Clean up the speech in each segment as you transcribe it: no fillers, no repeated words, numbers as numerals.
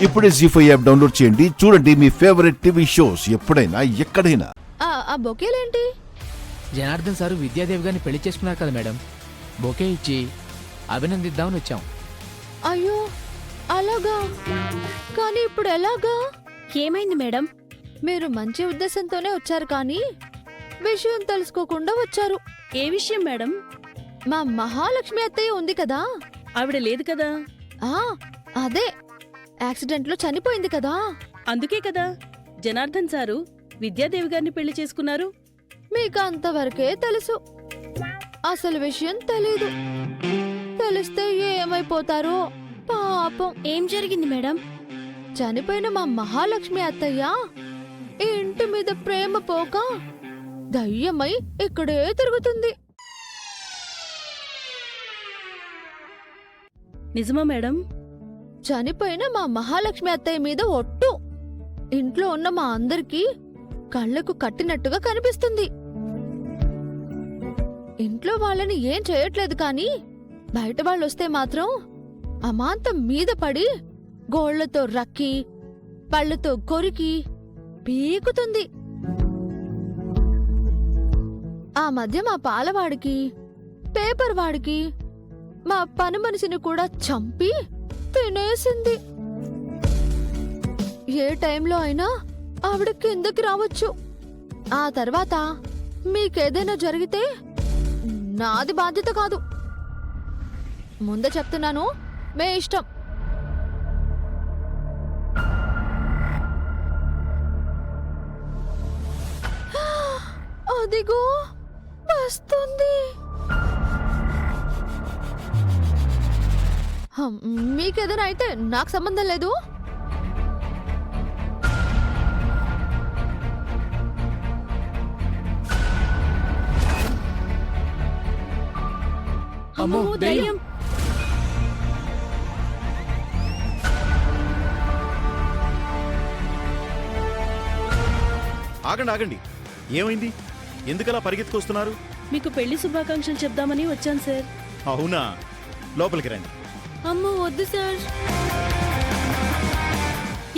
ఇప్పుడే జీ5 app download చేయండి. చూడండి మీ ఫేవరెట్ టీవీ షోస్ ఎప్పుడైనా ఎక్కడైనా. ఆ బొకేలేంటి? జనార్దన్ సారు విద్యాదేవి గారిని పెళ్లి చేసుకున్నారు కదా మేడం, బొకే ఇచ్చి అభినందిద్దామని వచ్చాం. అయ్యో అలాగా? కానీ ఇప్పుడు ఎలాగా? ఏమైంది మేడం? మీరు మంచి ఉద్దేశంతోనే వచ్చారు కానీ విషయం తెలుసుకోకుండా వచ్చారు. ఏ విషయం మేడం? మా మహాలక్ష్మి అత్తయ్య ఉంది కదా, ఆవిడ లేదు కదా. ఆ అదే యాక్సిడెంట్ లో చనిపోయింది కదా. అందుకే కదా జనార్దన్ సారు విద్యాదేవి గారిని పెళ్లి చేసుకున్నారు. మీకు అంతవరకే తెలుసు, అసలు విషయం తెలీదు. తెలిస్తే ఏమైపోతారో పాపం. ఏం జరిగింది మేడం? చనిపోయిన మా మహాలక్ష్మి అత్తయ్య ఈ ఇంటి మీద ప్రేమ పోక దయ్యమై ఇక్కడే తిరుగుతుంది. నిజమా మేడం? చనిపోయిన మా మహాలక్ష్మి అత్తయ్య మీద ఒట్టు. ఇంట్లో ఉన్న మా అందరికీ కళ్ళకు కట్టినట్టుగా కనిపిస్తుంది. ఇంట్లో వాళ్ళని ఏం చేయట్లేదు కానీ బయట వాళ్ళొస్తే మాత్రం అమాంతం మీద పడి గోళ్లతో రక్కి పళ్ళతో కొరికి పీకుతుంది. ఆ మధ్య మా పాలవాడికి, పేపర్ వాడికి, మా పని మనిషిని కూడా చంపి తినేసింది. ఏ టైంలో అయినా ఆవిడ కిందకి రావచ్చు. ఆ తర్వాత మీకేదైనా జరిగితే నాది బాధ్యత కాదు. ముందే చెప్తున్నాను, మే ఇష్టం. అదిగో వస్తుంది. మీకేదైనా అయితే నాకు సంబంధం లేదు. అమ్మో దయ్యం! ఆగండి ఆగండి, ఏమైంది? ఎందుకలా పరిగెత్తుకొస్తున్నారు? మీకు పెళ్లి శుభాకాంక్షలు చెప్దామని వచ్చాను సార్. అవునా, లోపలికి రండి. అమ్మో వద్దు సార్,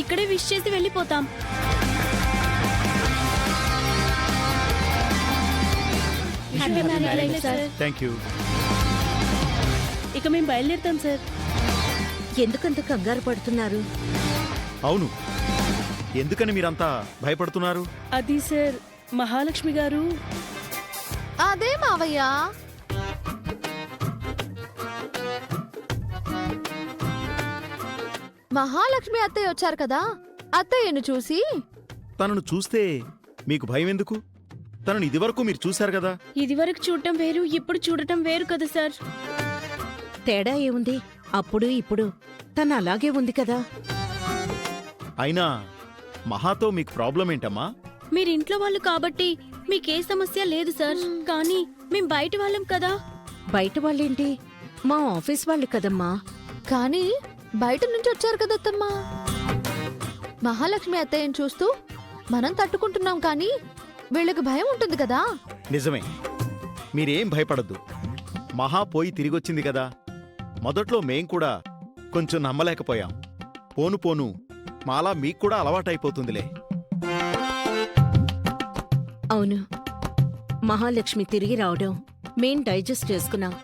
ఇక్కడే విష్ చేసి వెళ్ళిపోతాం. Happy marriage sir. Thank you. ఇక మేము బయలుదేరుతాం సార్. ఎందుకంత కంగారు పడుతున్నారు? అవును, ఎందుకని మీరంతా భయపడుతున్నారు? అది సార్, మహాలక్ష్మి గారు. అదే మావయ్య, మహాలక్ష్మి అత్తయ్య వచ్చారు కదా, అత్తయ్యను చూసి. తనను చూస్తే మీకు భయం ఎందుకు? తనను ఇదివరకు మీరు చూశారు కదా. ఇదివరకు చూడటం వేరు, ఇప్పుడు చూడటం వేరు కదా సార్. తేడా ఏముంది? అప్పుడు ఇప్పుడు తను అలాగే ఉంది కదా. అయినా మహాతో మీకు ప్రాబ్లం ఏంటమ్మా? మీరింట్లో వాళ్ళు కాబట్టి మీకే సమస్య లేదు సార్. కానీ మేం బయట వాళ్ళం కదా. బయట వాళ్ళేంటి, మా ఆఫీస్ వాళ్ళు కదమ్మా. కానీ బయట నుంచి వచ్చారు కదత్తమ్మా. మహాలక్ష్మి అత్తయ్యను చూస్తూ మనం తట్టుకుంటున్నాం కానీ వీళ్ళకి భయం ఉంటుంది కదా. నిజమే, మీరేం భయపడద్దు. మహా పోయి తిరిగొచ్చింది కదా. మొదట్లో మేం కూడా కొంచెం నమ్మలేకపోయాం. పోను పోను మాలా మీకు కూడా అలవాటైపోతుందిలే. అవును, మహాలక్ష్మి తిరిగి రావడం మేం డైజెస్ట్ చేసుకున్నాం.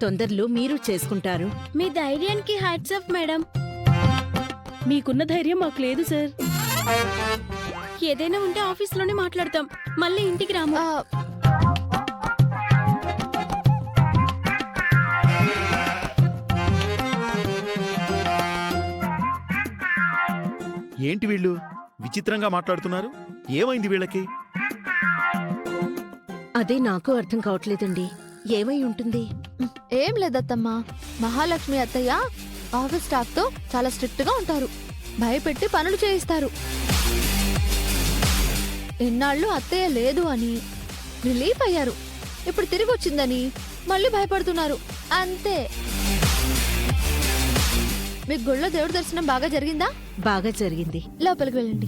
తొందరలో మీరు చేసుకుంటారు. మీ ధైర్యానికి హ్యాట్స్ ఆఫ్ మేడం. మీకున్న ధైర్యం మాకు లేదు సార్. ఏదైనా ఉంటే ఆఫీస్లోనే మాట్లాడతాం, మళ్ళీ ఇంటికి రాము. ఏంటి వీళ్ళు విచిత్రంగా మాట్లాడుతున్నారు? ఏమైంది వీళ్ళకి? అదే నాకు అర్థం కావట్లేదండి. ఏమై ఉంటుంది? ఏం లేదత్తమ్మా, మహాలక్ష్మి అత్తయ్య ఆఫీస్ స్టాఫ్ తో చాలా స్ట్రిక్ట్ గా ఉంటారు. భయపెట్టి పనులు చేయిస్తారు. ఇన్నాళ్ళు అత్తయ్య లేదు అని రిలీఫ్ అయ్యారు. ఇప్పుడు తిరిగి వచ్చిందని మళ్ళీ భయపడుతున్నారు అంతే. మీకు గుళ్ళో దేవుడి దర్శనం బాగా జరిగిందా? బాగా జరిగింది. లోపలికి వెళ్ళండి.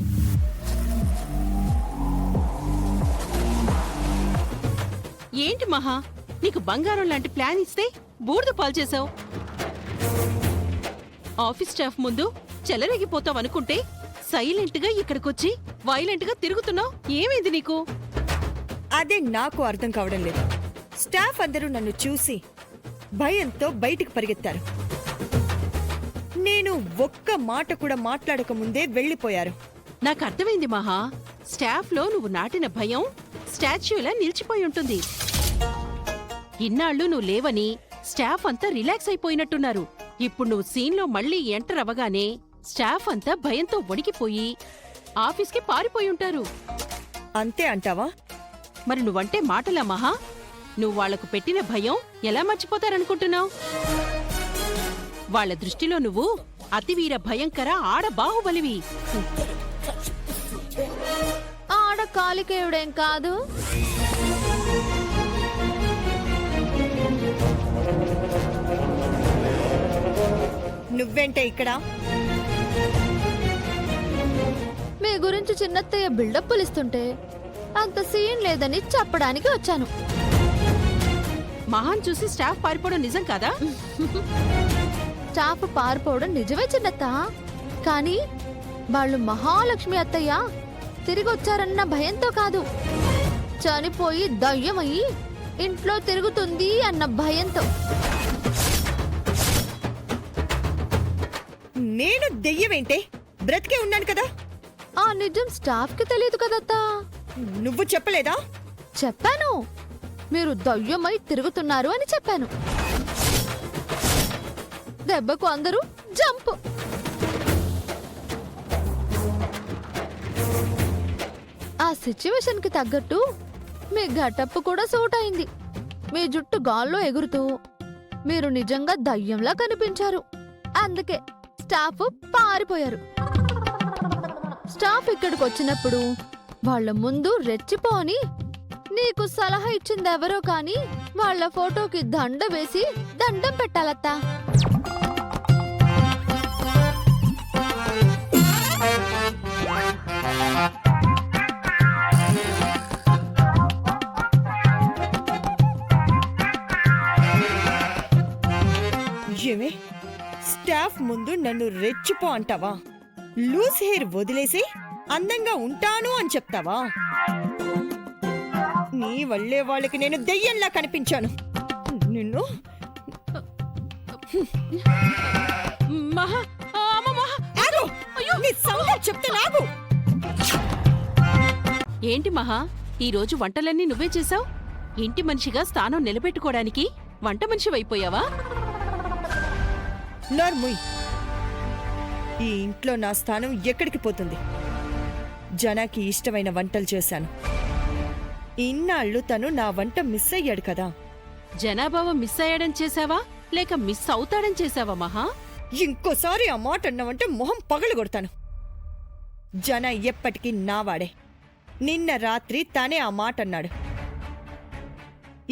ఏంటి మహా, నీకు బంగారం లాంటి ప్లాన్ ఇస్తే బూడిద పాలు చేసావు. ఆఫీస్ స్టాఫ్ ముందు చెలరేగిపోతావు అనుకుంటే సైలెంట్ గా ఇక్కడికొచ్చి వైలెంట్ గా తిరుగుతున్నావు. ఏమైంది నీకు? అదే నాకు అర్థం కావడం లేదు. స్టాఫ్ అందరూ నన్ను చూసి భయంతో బయటికి పరిగెత్తారు. నేను ఒక్క మాట కూడా మాట్లాడక ముందే వెళ్ళిపోయారు. నాకు అర్థమైంది మహా. స్టాఫ్ లో నువ్వు నాటిన భయం స్టాచ్యూలా నిలిచిపోయి ఉంటుంది. ఇన్నాళ్ళు నువ్వు లేవని స్టాఫ్ అంతా రిలాక్స్ అయిపోయినట్టున్నారు. ఇప్పుడు నువ్వు సీన్లో మళ్ళీ ఎంటర్ అవ్వగానే స్టాఫ్ అంతా భయంతో వణికిపోయి ఆఫీస్కి పారిపోయి ఉంటారు. అంతే అంటావా? మరి నువ్వంటే మాటలా మహా? నువ్వు వాళ్లకు పెట్టిన భయం ఎలా మర్చిపోతారనుకుంటున్నావు? వాళ్ళ దృష్టిలో నువ్వు అతివీర భయంకర ఆడ బాహుబలివి. ఆడ కాలికేయుడేం కాదు. నువ్వేంటే ఇక్కడ? మీ గురించి చిన్నత్తయ్య బిల్డప్లు ఇస్తుంటే అంత సీన్ లేదని చెప్పడానికి వచ్చాను. మహాన్ చూసి స్టాఫ్ పారిపోవడం నిజం కాదా? స్టాఫ్ పారిపోవడం నిజమే చిన్నత్త. కానీ వాళ్ళు మహాలక్ష్మి అత్తయ్య తిరిగి వచ్చారన్న భయంతో కాదు, చనిపోయి దయ్యమయ్యి ఇంట్లో తిరుగుతుంది అన్న భయంతో. నేను దెయ్యమేంటే? బ్రతికే ఉన్నాను కదా. ఆ నిజం స్టాఫ్ కి తెలియదు కదత్తా. నువ్వు చెప్పలేదా? చెప్పాను, మీరు దయ్యమై తిరుగుతున్నారు అని చెప్పాను. దెబ్బకు అందరూ జంప్. ఆ సిచ్యువేషన్ కి తగ్గట్టు మీ గటప్ కూడా సూట్ అయింది. మీ జుట్టు గాల్లో ఎగురుతూ మీరు నిజంగా దయ్యంలా కనిపించారు. అందుకే స్టాఫ్ పారిపోయారు. స్టాఫ్ ఇక్కడికి వచ్చినప్పుడు వాళ్ళ ముందు రెచ్చిపోని నీకు సలహా ఇచ్చిందెవరో కాని వాళ్ళ ఫోటోకి దండ వేసి దండం పెట్టాలత్తా. ఏమే, స్టాఫ్ ముందు నన్ను రెచ్చిపో అంటావా? లూజ్ హెయిర్ వదిలేసి అందంగా ఉంటాను అని చెప్తావా? నీ వల్లే వాళ్ళకి నేను దెయ్యంలా కనిపించాను. నిన్ను మహా, అమ్మ మహా! ఆగు! నీ సంగతి చెప్తే నాకు. ఏంటి మహా, ఈ రోజు వంటలన్నీ నువ్వే చేసావు? ఇంటి మనిషిగా స్థానం నిలబెట్టుకోవడానికి వంట మనిషివైపోయావా? నోర్ముయ్. ఈ ఇంట్లో నా స్థానం ఎక్కడికి పోతుంది? జనాకి ఇష్టమైన వంటలు చేశాను. ఇన్నాళ్ళు తను నా వంట మిస్ అయ్యాడు కదా. జనాభావ మిస్ అయ్యాడని చేసావా లేక మిస్ అవుతాడని చేసావా మహా? ఇంకోసారి ఆ మాట అన్నావంటే మొహం పగలగొడతాను. జన ఎప్పటికీ నావాడే. నిన్న రాత్రి తనే ఆ మాట అన్నాడు.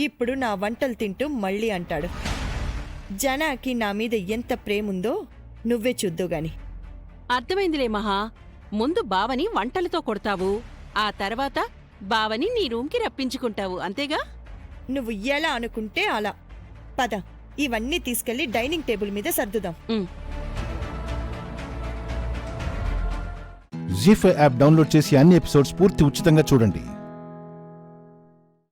ఇప్పుడు నా వంటలు తింటూ మళ్ళీ అంటాడు. జనాకి నా మీద ఎంత ప్రేముందో నువ్వే చూద్దుగాని. అర్థమైందిలే మహా. ముందు బావని వంటలతో కొడతావు, ఆ తర్వాత బావని నీ రూమ్కి రప్పించుకుంటావు, అంతేగా? నువ్వు ఎలా అనుకుంటే అలా. పద, ఇవన్నీ తీసుకెళ్లి డైనింగ్ టేబుల్ మీద సర్దుదాం. జీ5 యాప్ డౌన్లోడ్ చేసి అన్ని ఎపిసోడ్స్ పూర్తి ఉచితంగా చూడండి.